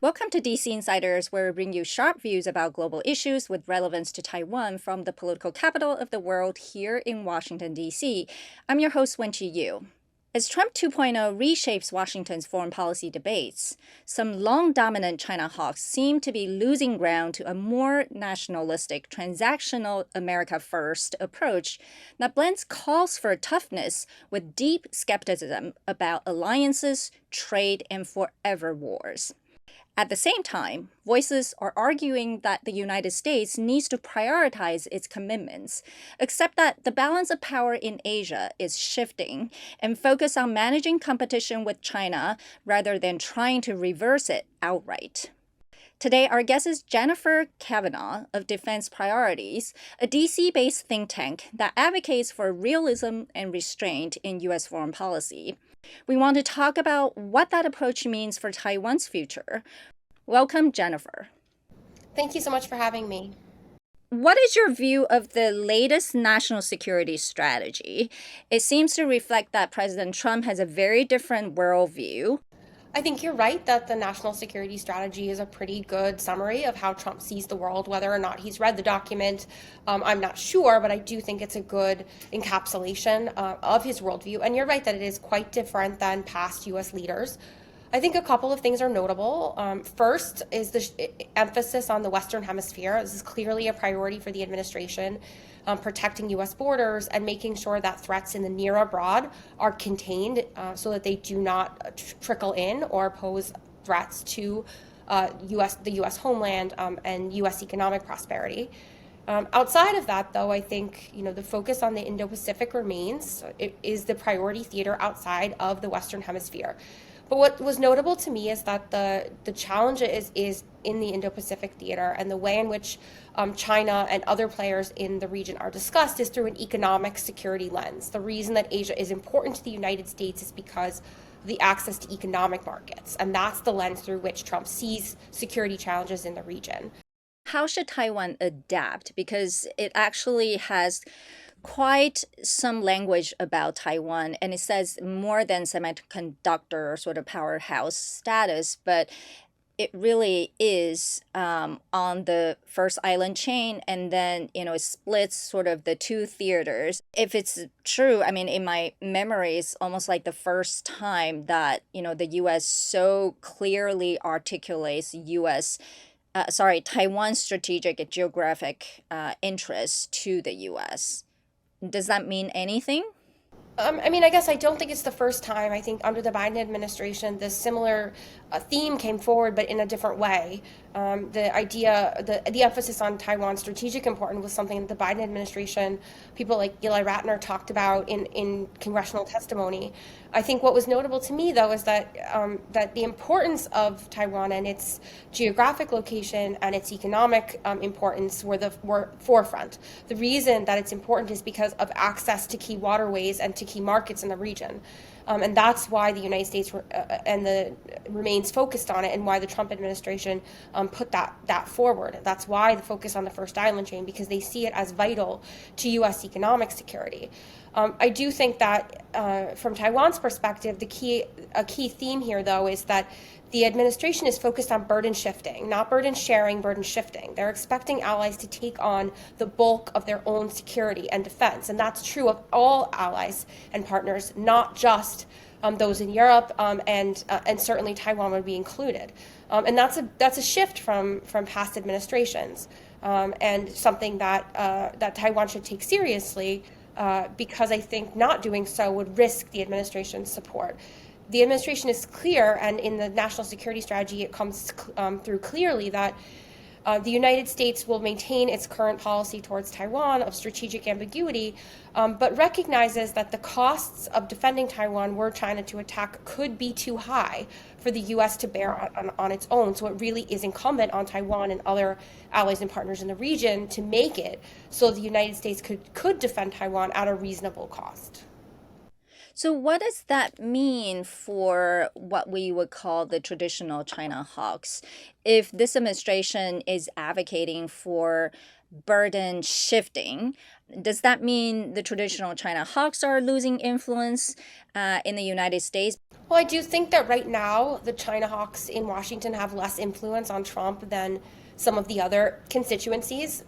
Welcome to DC Insiders, where we bring you sharp views about global issues with relevance to Taiwan from the political capital of the world here in Washington, D.C. I'm your host, Wenchi Yu. As Trump 2.0 reshapes Washington's foreign policy debates, some long dominant China hawks seem to be losing ground to a more nationalistic, transactional America First approach that blends calls for toughness with deep skepticism about alliances, trade, and forever wars. At the same time, voices are arguing that the United States needs to prioritize its commitments, except that the balance of power in Asia is shifting and focus on managing competition with China rather than trying to reverse it outright. Today, our guest is Jennifer Kavanagh of Defense Priorities, a DC-based think tank that advocates for realism and restraint in U.S. foreign policy. We want to talk about what that approach means for Taiwan's future. Welcome, Jennifer. Thank you so much for having me. What is your view of the latest national security strategy? It seems to reflect that President Trump has a very different worldview. I think you're right that the national security strategy is a pretty good summary of how Trump sees the world. Whether or not he's read the document, I'm not sure, but I do think it's a good encapsulation of his worldview. And you're right that it is quite different than past U.S. leaders. I think a couple of things are notable. First is the emphasis on the Western Hemisphere. This is clearly a priority for the administration, protecting U.S. borders and making sure that threats in the near abroad are contained so that they do not trickle in or pose threats to the U.S. homeland and U.S. economic prosperity. Outside of that, though, I think the focus on the Indo-Pacific remains. It is the priority theater outside of the Western Hemisphere. But what was notable to me is that the challenge is in the Indo-Pacific theater, and the way in which China and other players in the region are discussed is through an economic security lens. The reason that Asia is important to the United States is because of the access to economic markets, and that's the lens through which Trump sees security challenges in the region. How should Taiwan adapt? Because it actually has quite some language about Taiwan, and it says more than semiconductor sort of powerhouse status, but it really is on the first island chain, and then it splits sort of the two theaters. If it's true, I mean, in my memory, it's almost like the first time that the U.S. so clearly articulates Taiwan's strategic and geographic interests to the U.S. Does that mean anything? I guess I don't think it's the first time. I think under the Biden administration, this similar theme came forward, but in a different way. The emphasis on Taiwan's strategic importance was something that the Biden administration, people like Eli Ratner talked about in congressional testimony. I think what was notable to me, though, is that the importance of Taiwan and its geographic location and its economic importance were forefront. The reason that it's important is because of access to key waterways and to key markets in the region. And that's why the United States remains focused on it, and why the Trump administration put that forward. That's why the focus on the first island chain, because they see it as vital to U.S. economic security. I do think that from Taiwan's perspective, a key theme here, though, is that the administration is focused on burden shifting, not burden sharing, burden shifting. They're expecting allies to take on the bulk of their own security and defense. And that's true of all allies and partners, not just those in Europe, and certainly Taiwan would be included. And that's a shift from past administrations, and something that Taiwan should take seriously, because I think not doing so would risk the administration's support. The administration is clear, and in the national security strategy, it comes through clearly that the United States will maintain its current policy towards Taiwan of strategic ambiguity, but recognizes that the costs of defending Taiwan were China to attack could be too high for the U.S. to bear on its own. So it really is incumbent on Taiwan and other allies and partners in the region to make it so the United States could defend Taiwan at a reasonable cost. So, what does that mean for what we would call the traditional China hawks? If this administration is advocating for burden shifting, Does that mean the traditional China hawks are losing influence in the United States? Well, I do think that right now the China hawks in Washington have less influence on Trump than some of the other constituencies.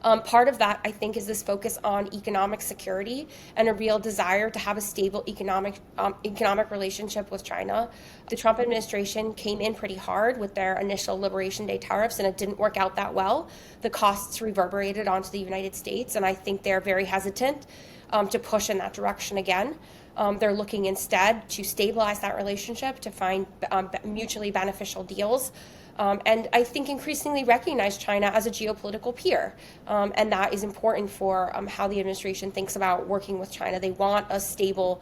Part of that, I think, is this focus on economic security and a real desire to have a stable economic relationship with China. The Trump administration came in pretty hard with their initial Liberation Day tariffs, and it didn't work out that well. The costs reverberated onto the United States, and I think they're very hesitant to push in that direction again. They're looking instead to stabilize that relationship, to find mutually beneficial deals. And I think increasingly recognize China as a geopolitical peer. And that is important for how the administration thinks about working with China. They want a stable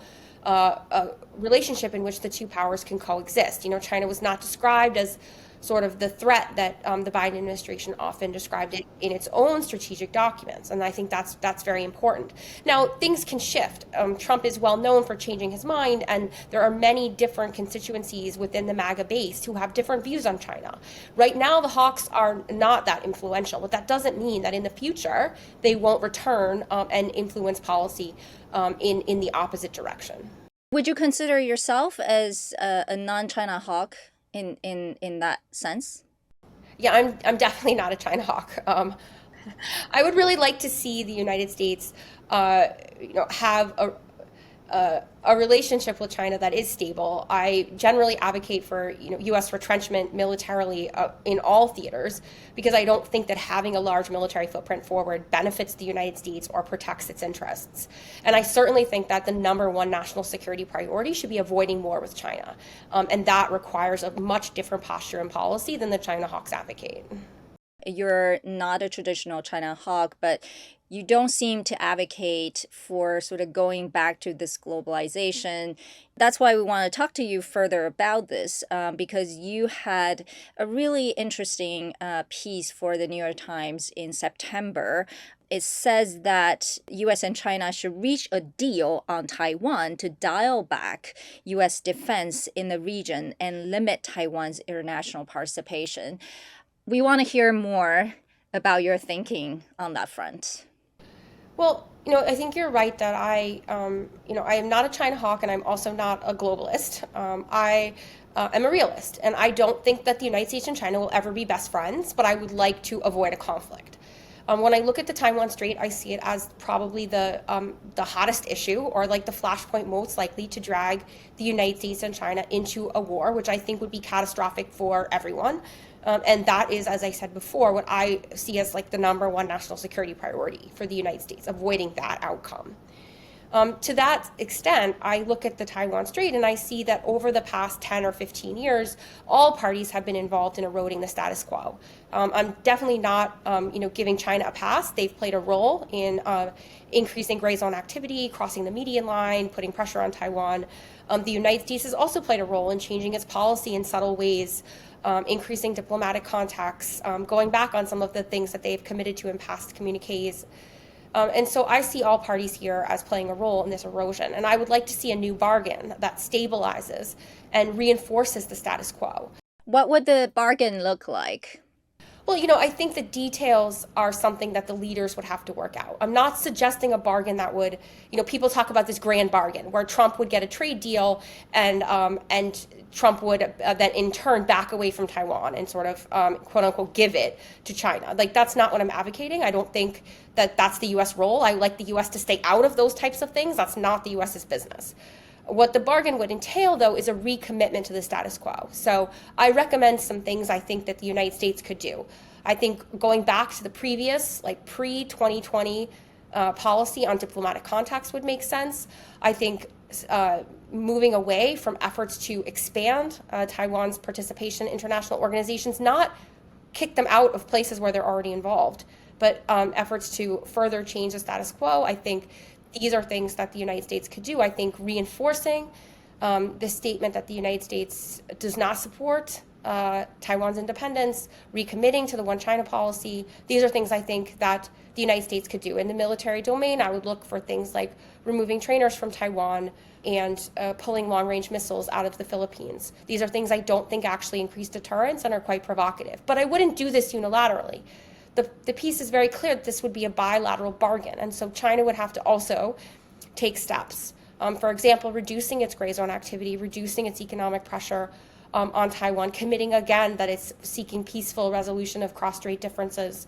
relationship in which the two powers can coexist. China was not described as sort of the threat that the Biden administration often described it in its own strategic documents, and I think that's very important. Now, things can shift. Trump is well known for changing his mind, and there are many different constituencies within the MAGA base who have different views on China. Right now, the hawks are not that influential, but that doesn't mean that in the future they won't return and influence policy in the opposite direction. Would you consider yourself as a non-China hawk in that sense? Yeah, I'm definitely not a China hawk. I would really like to see the United States, have a relationship with China that is stable. I generally advocate for U.S. retrenchment militarily in all theaters because I don't think that having a large military footprint forward benefits the United States or protects its interests. And I certainly think that the number one national security priority should be avoiding war with China, and that requires a much different posture and policy than the China hawks advocate. You're not a traditional China hawk, but you don't seem to advocate for sort of going back to this globalization. That's why we want to talk to you further about this, because you had a really interesting piece for the New York Times in September. It says that US and China should reach a deal on Taiwan to dial back US defense in the region and limit Taiwan's international participation. We want to hear more about your thinking on that front. Well, I think you're right that I am not a China hawk and I'm also not a globalist. I am a realist, and I don't think that the United States and China will ever be best friends, but I would like to avoid a conflict. When I look at the Taiwan Strait, I see it as probably the hottest issue, or like the flashpoint most likely to drag the United States and China into a war, which I think would be catastrophic for everyone. And that is, as I said before, what I see as like the number one national security priority for the United States, avoiding that outcome. To that extent, I look at the Taiwan Strait and I see that over the past 10 or 15 years, all parties have been involved in eroding the status quo. I'm definitely not, giving China a pass. They've played a role in increasing gray zone activity, crossing the median line, putting pressure on Taiwan. The United States has also played a role in changing its policy in subtle ways, increasing diplomatic contacts, going back on some of the things that they've committed to in past communiques. And so I see all parties here as playing a role in this erosion. And I would like to see a new bargain that stabilizes and reinforces the status quo. What would the bargain look like? Well, I think the details are something that the leaders would have to work out. I'm not suggesting a bargain that would, people talk about this grand bargain where Trump would get a trade deal and Trump would then in turn back away from Taiwan and sort of quote unquote give it to China. Like, that's not what I'm advocating. I don't think that that's the U.S. role. I like the U.S. to stay out of those types of things. That's not the U.S.'s business. What the bargain would entail, though, is a recommitment to the status quo. So I recommend some things I think that the United States could do. I think going back to the previous, like pre-2020 policy on diplomatic contacts would make sense. I think moving away from efforts to expand Taiwan's participation in international organizations, not kick them out of places where they're already involved, but efforts to further change the status quo, I think these are things that the United States could do. I think reinforcing the statement that the United States does not support Taiwan's independence, recommitting to the one China policy, these are things I think that the United States could do. In the military domain, I would look for things like removing trainers from Taiwan and pulling long-range missiles out of the Philippines. These are things I don't think actually increase deterrence and are quite provocative. But I wouldn't do this unilaterally. the piece is very clear that this would be a bilateral bargain. And so China would have to also take steps. For example, reducing its gray zone activity, reducing its economic pressure on Taiwan, committing again that it's seeking peaceful resolution of cross-strait differences,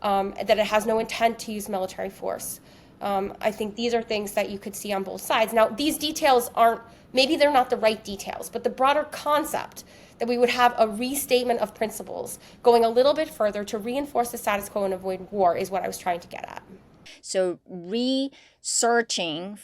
that it has no intent to use military force. I think these are things that you could see on both sides. Now, these details aren't, maybe they're not the right details, but the broader concept that we would have a restatement of principles going a little bit further to reinforce the status quo and avoid war is what I was trying to get at. So researching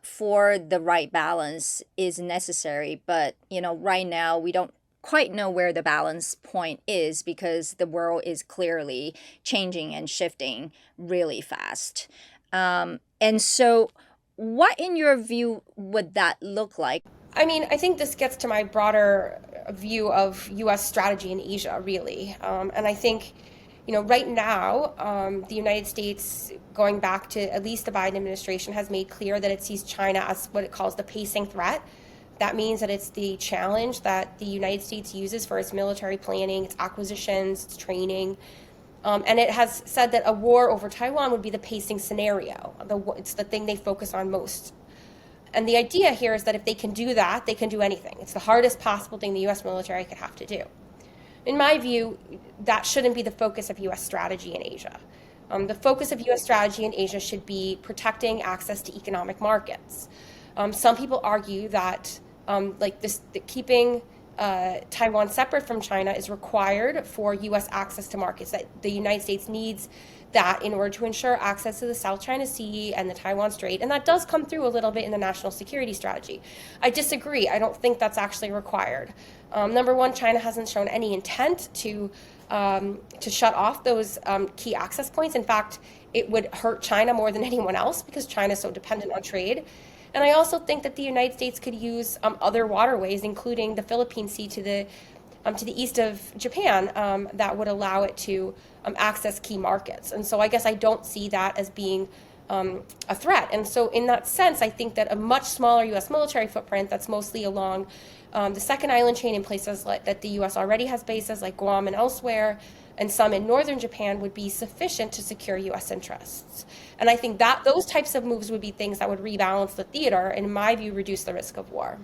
for the right balance is necessary, but right now we don't quite know where the balance point is because the world is clearly changing and shifting really fast. And so what, in your view, would that look like? I mean, I think this gets to my broader view of U.S. strategy in Asia, really. And I think, right now, the United States, going back to at least the Biden administration, has made clear that it sees China as what it calls the pacing threat. That means that it's the challenge that the United States uses for its military planning, its acquisitions, its training. And it has said that a war over Taiwan would be the pacing scenario. It's the thing they focus on most. And the idea here is that if they can do that, they can do anything. It's the hardest possible thing the U.S. military could have to do. In my view, that shouldn't be the focus of U.S. strategy in Asia. The focus of U.S. strategy in Asia should be protecting access to economic markets. Some people argue that keeping Taiwan separate from China is required for U.S. access to markets, that the United States needs that in order to ensure access to the South China Sea and the Taiwan Strait. And that does come through a little bit in the national security strategy. I disagree. I don't think that's actually required. Number one, China hasn't shown any intent to shut off those key access points. In fact, it would hurt China more than anyone else because China is so dependent on trade. And I also think that the United States could use other waterways, including the Philippine Sea to the east of Japan, that would allow it to access key markets. And so I guess I don't see that as being a threat. And so in that sense, I think that a much smaller U.S. military footprint that's mostly along the second island chain in places that the U.S. already has bases like Guam and elsewhere, and some in northern Japan would be sufficient to secure U.S. interests. And I think that those types of moves would be things that would rebalance the theater and, in my view, reduce the risk of war.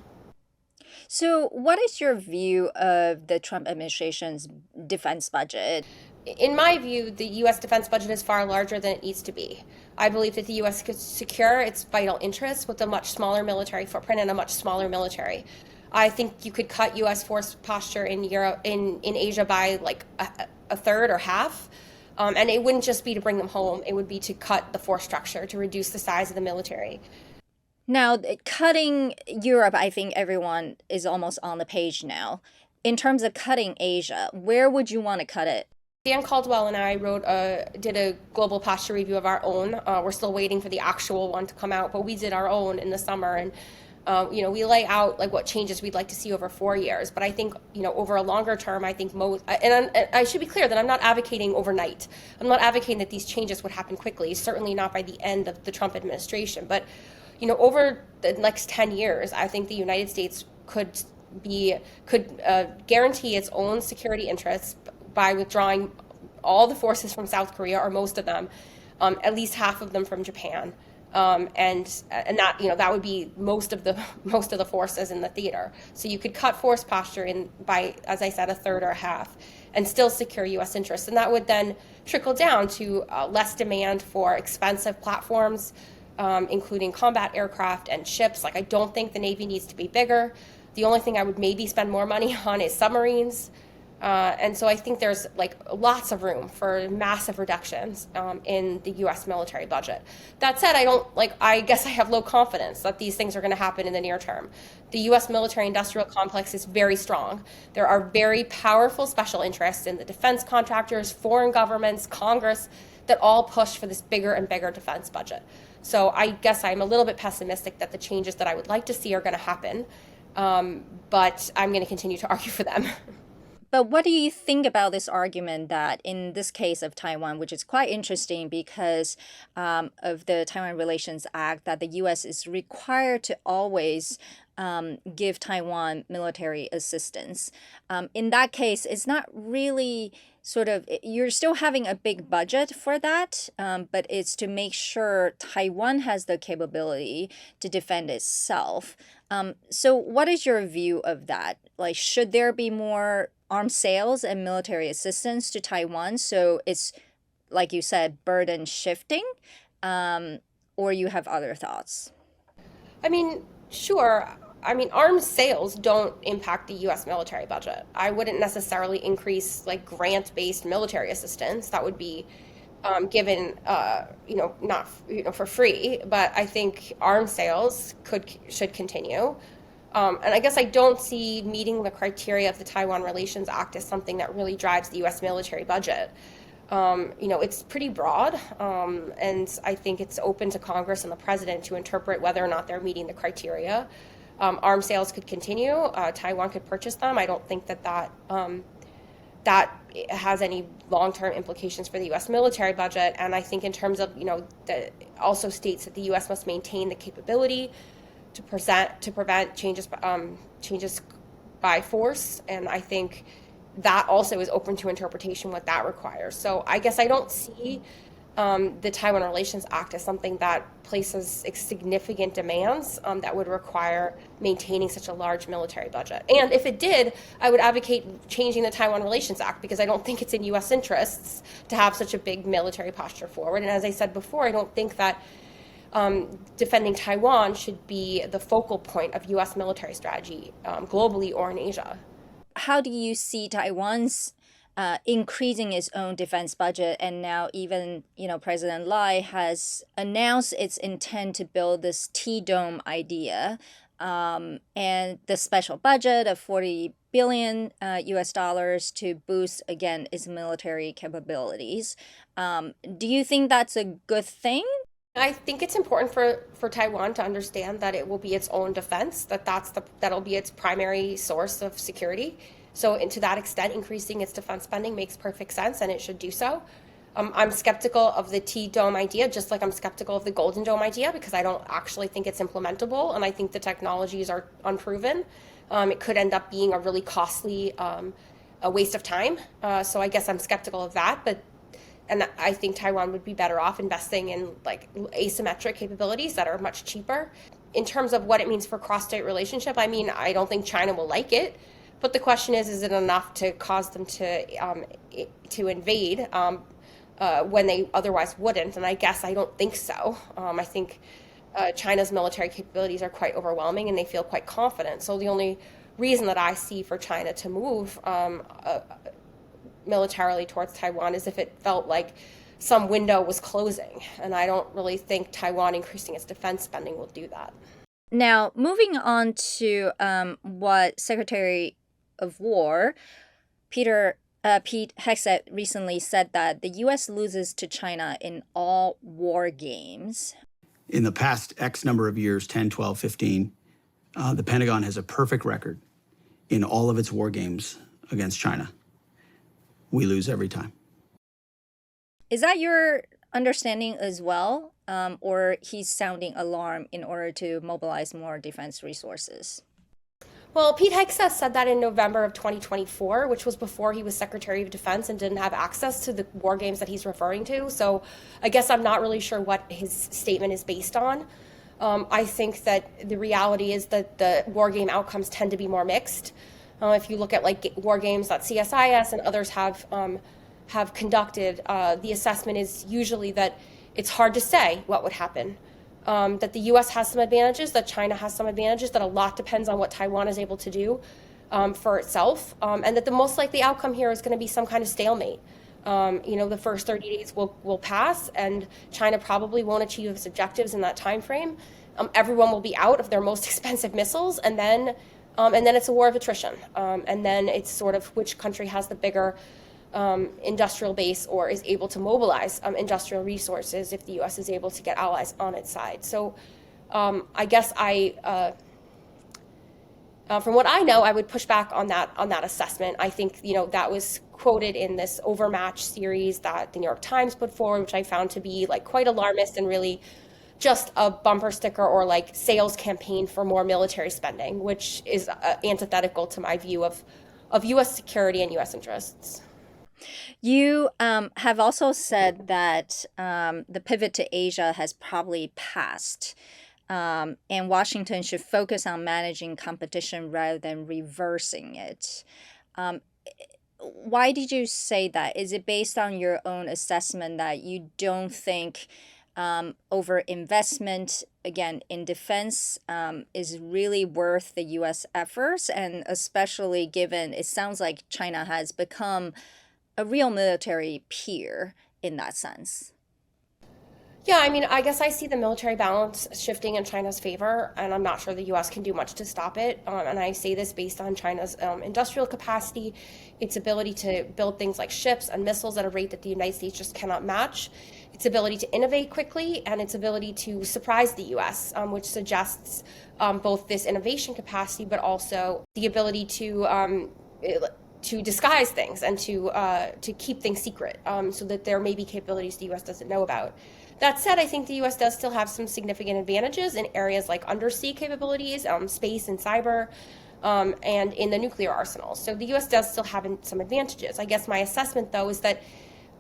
So what is your view of the Trump administration's defense budget? In my view, the U.S. defense budget is far larger than it needs to be. I believe that the U.S. could secure its vital interests with a much smaller military footprint and a much smaller military. I think you could cut U.S. force posture in Europe, in Asia by like a third or half. And it wouldn't just be to bring them home. It would be to cut the force structure, to reduce the size of the military. Now, cutting Europe, I think everyone is almost on the page now. In terms of cutting Asia, where would you want to cut it? Dan Caldwell and I did a global posture review of our own. We're still waiting for the actual one to come out, but we did our own in the summer. And we lay out like what changes we'd like to see over 4 years. But I think, over a longer term, I think I should be clear that I'm not advocating overnight. I'm not advocating that these changes would happen quickly, certainly not by the end of the Trump administration. But, over the next 10 years, I think the United States could guarantee its own security interests by withdrawing all the forces from South Korea, or most of them, at least half of them from Japan. And that would be most of the forces in the theater. So you could cut force posture by, as I said, a third or a half, and still secure U.S. interests. And that would then trickle down to less demand for expensive platforms, including combat aircraft and ships. Like, I don't think the Navy needs to be bigger. The only thing I would maybe spend more money on is submarines. And so I think there's lots of room for massive reductions in the U.S. military budget. That said, I guess I have low confidence that these things are going to happen in the near term. The U.S. military industrial complex is very strong. There are very powerful special interests in the defense contractors, foreign governments, Congress, that all push for this bigger and bigger defense budget. So I guess I'm a little bit pessimistic that the changes that I would like to see are going to happen, but I'm going to continue to argue for them. But what do you think about this argument that in this case of Taiwan, which is quite interesting because of the Taiwan Relations Act, that the U.S. is required to always give Taiwan military assistance. In that case, it's not really sort of, you're still having a big budget for that, but it's to make sure Taiwan has the capability to defend itself. So what is your view of that? Like, should there be more arms sales and military assistance to Taiwan? So it's, like you said, burden shifting, or you have other thoughts? I mean, sure. I mean, arms sales don't impact the U.S. military budget. I wouldn't necessarily increase like grant-based military assistance. That would be given, not for free. But I think arms sales should continue. And I guess I don't see meeting the criteria of the Taiwan Relations Act as something that really drives the U.S. military budget. It's pretty broad, and I think it's open to Congress and the president to interpret whether or not they're meeting the criteria. Arms sales could continue. Taiwan could purchase them. I don't think that has any long-term implications for the U.S. military budget. And I think in terms of, that also states that the U.S. must maintain the capability to prevent changes by force. And I think that also is open to interpretation what that requires. So I guess I don't see the Taiwan Relations Act as something that places significant demands that would require maintaining such a large military budget. And if it did, I would advocate changing the Taiwan Relations Act because I don't think it's in U.S. interests to have such a big military posture forward. And as I said before, I don't think that defending Taiwan should be the focal point of U.S. military strategy globally or in Asia. How do you see Taiwan's increasing its own defense budget, and now even President Lai has announced its intent to build this T-dome idea, and the special budget of 40 billion US dollars to boost again its military capabilities. Do you think that's a good thing? I think it's important for Taiwan to understand that it will be its own defense, that'll be its primary source of security. So, and to that extent, increasing its defense spending makes perfect sense, and it should do so. I'm skeptical of the T-dome idea, just like I'm skeptical of the Golden Dome idea, because I don't actually think it's implementable, and I think the technologies are unproven. It could end up being a really costly a waste of time. So I guess I'm skeptical of that, and I think Taiwan would be better off investing in like asymmetric capabilities that are much cheaper. In terms of what it means for cross-state relationship, I mean, I don't think China will like it. But the question is it enough to cause them to invade when they otherwise wouldn't? And I guess I don't think so. I think China's military capabilities are quite overwhelming, and they feel quite confident. So the only reason that I see for China to move militarily towards Taiwan is if it felt like some window was closing. And I don't really think Taiwan increasing its defense spending will do that. Now, moving on to what Secretary of War Pete Hegseth recently said, that the U.S. loses to China in all war games. In the past X number of years, 10, 12, 15, the Pentagon has a perfect record in all of its war games against China. We lose every time. Is that your understanding as well? Or he's sounding alarm in order to mobilize more defense resources? Well, Pete Hegseth said that in November of 2024, which was before he was Secretary of Defense and didn't have access to the war games that he's referring to. So I guess I'm not really sure what his statement is based on. I think that the reality is that the war game outcomes tend to be more mixed. If you look at like war games that CSIS and others have conducted, the assessment is usually that it's hard to say what would happen. That the U.S. has some advantages, that China has some advantages, that a lot depends on what Taiwan is able to do for itself, and that the most likely outcome here is going to be some kind of stalemate. The first 30 days will pass, and China probably won't achieve its objectives in that time frame. Everyone will be out of their most expensive missiles, and then it's a war of attrition. And then it's sort of which country has the bigger industrial base or is able to mobilize industrial resources if the U.S. is able to get allies on its side. So I guess From what I know, I would push back on that assessment. I think that was quoted in this Overmatch series that the New York Times put forward, which I found to be like quite alarmist and really just a bumper sticker or like sales campaign for more military spending, which is antithetical to my view of U.S. security and U.S. interests. You have also said that the pivot to Asia has probably passed, and Washington should focus on managing competition rather than reversing it. Um, why did you say that? Is it based on your own assessment that you don't think over investment, again, in defense is really worth the US efforts? And especially given it sounds like China has become a real military peer in that sense. Yeah, I mean, I guess I see the military balance shifting in China's favor, and I'm not sure the US can do much to stop it. And I say this based on China's industrial capacity, its ability to build things like ships and missiles at a rate that the United States just cannot match, its ability to innovate quickly, and its ability to surprise the US, which suggests both this innovation capacity, but also the ability to disguise things and to keep things secret, so that there may be capabilities the U.S. doesn't know about. That said, I think the U.S. does still have some significant advantages in areas like undersea capabilities, space and cyber, and in the nuclear arsenal. So the U.S. does still have some advantages. I guess my assessment, though, is that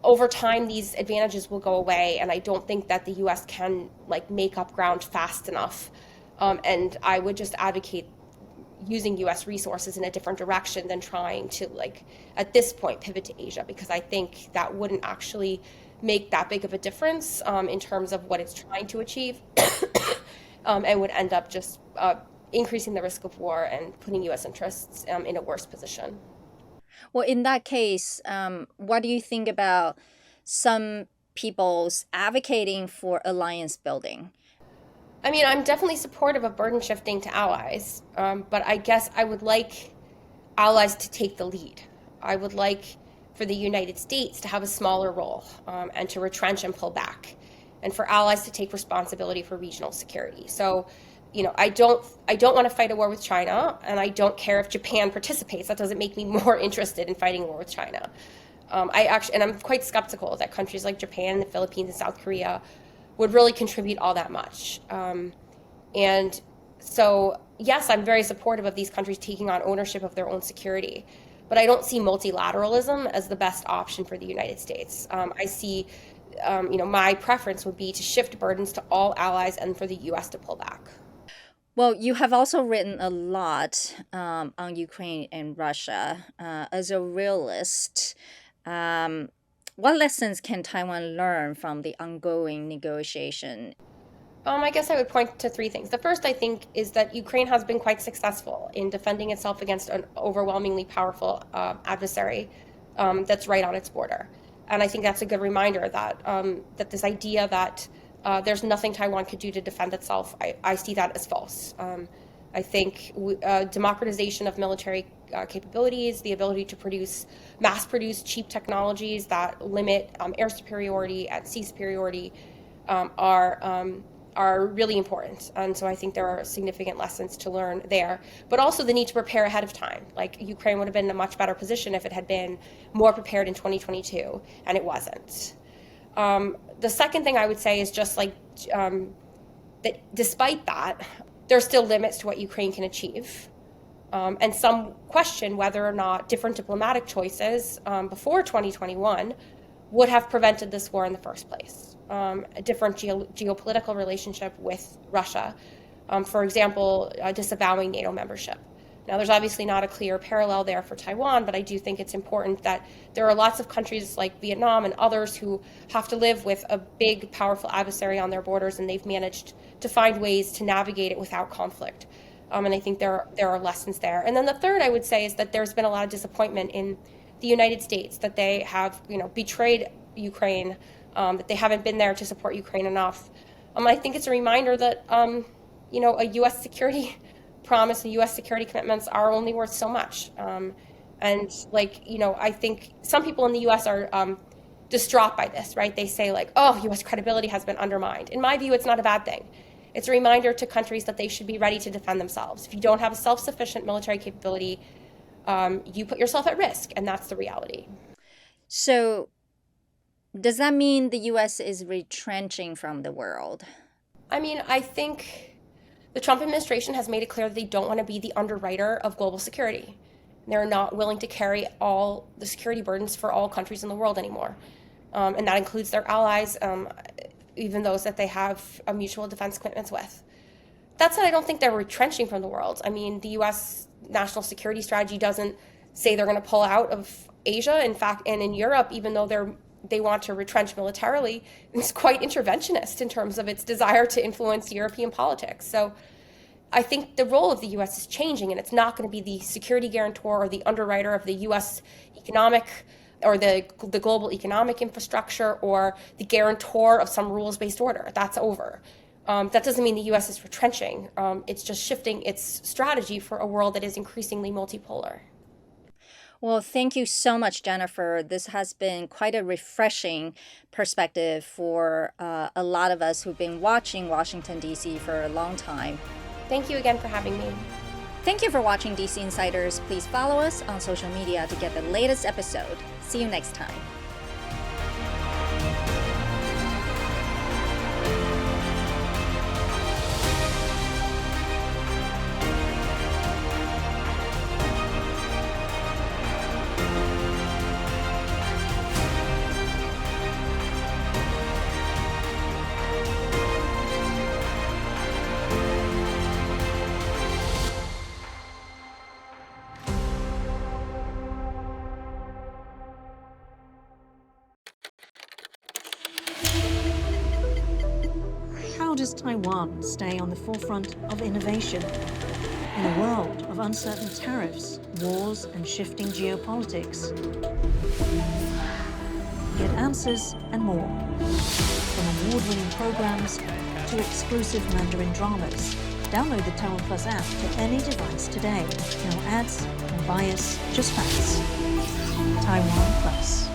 over time these advantages will go away, and I don't think that the U.S. can like make up ground fast enough. And I would just advocate using U.S. resources in a different direction than trying to, like, at this point, pivot to Asia, because I think that wouldn't actually make that big of a difference in terms of what it's trying to achieve, and would end up just increasing the risk of war and putting U.S. interests in a worse position. Well, in that case, what do you think about some people's advocating for alliance building? I mean, I'm definitely supportive of burden shifting to allies, but I guess I would like allies to take the lead. I would like for the United States to have a smaller role, and to retrench and pull back, and for allies to take responsibility for regional security. So, I don't want to fight a war with China, and I don't care if Japan participates. That doesn't make me more interested in fighting a war with China. And I'm quite skeptical that countries like Japan, the Philippines, and South Korea would really contribute all that much. And so, yes, I'm very supportive of these countries taking on ownership of their own security, but I don't see multilateralism as the best option for the United States. I see, my preference would be to shift burdens to all allies and for the U.S. to pull back. Well, you have also written a lot on Ukraine and Russia. As a realist, what lessons can Taiwan learn from the ongoing negotiation? I guess I would point to three things. The first, I think, is that Ukraine has been quite successful in defending itself against an overwhelmingly powerful adversary that's right on its border. And I think that's a good reminder that that this idea that there's nothing Taiwan could do to defend itself, I see that as false. I think democratization of military capabilities, the ability to mass produce cheap technologies that limit air superiority and sea superiority are really important. And so I think there are significant lessons to learn there, but also the need to prepare ahead of time. Like, Ukraine would have been in a much better position if it had been more prepared in 2022, and it wasn't. The second thing I would say is just like that despite that, there are still limits to what Ukraine can achieve. And some question whether or not different diplomatic choices before 2021 would have prevented this war in the first place. A different geopolitical relationship with Russia, for example, disavowing NATO membership. Now, there's obviously not a clear parallel there for Taiwan, but I do think it's important that there are lots of countries like Vietnam and others who have to live with a big, powerful adversary on their borders, and they've managed to find ways to navigate it without conflict. And I think there are lessons there. And then the third, I would say, is that there's been a lot of disappointment in the United States, that they have, betrayed Ukraine, that they haven't been there to support Ukraine enough. I think it's a reminder that, a U.S. security promise and U.S. security commitments are only worth so much. And I think some people in the U.S. are distraught by this, right? They say like, oh, U.S. credibility has been undermined. In my view, it's not a bad thing. It's a reminder to countries that they should be ready to defend themselves. If you don't have a self-sufficient military capability, you put yourself at risk, and that's the reality. So, does that mean the U.S. is retrenching from the world? I mean, I think the Trump administration has made it clear that they don't want to be the underwriter of global security. They're not willing to carry all the security burdens for all countries in the world anymore. And that includes their allies, even those that they have mutual defense commitments with. That said, I don't think they're retrenching from the world. I mean, the U.S. national security strategy doesn't say they're going to pull out of Asia. In fact, and in Europe, even though they want to retrench militarily, it's quite interventionist in terms of its desire to influence European politics. So I think the role of the U.S. is changing, and it's not going to be the security guarantor or the underwriter of the U.S. economic or the global economic infrastructure or the guarantor of some rules-based order. That's over. That doesn't mean the U.S. is retrenching. It's just shifting its strategy for a world that is increasingly multipolar. Well, thank you so much, Jennifer. This has been quite a refreshing perspective for a lot of us who've been watching Washington, D.C. for a long time. Thank you again for having me. Thank you for watching DC Insiders. Please follow us on social media to get the latest episode. See you next time. How does Taiwan stay on the forefront of innovation in a world of uncertain tariffs, wars, and shifting geopolitics? Get answers and more from award-winning programs to exclusive Mandarin dramas. Download the TaiwanPlus app to any device today. No ads, no bias, just facts. TaiwanPlus.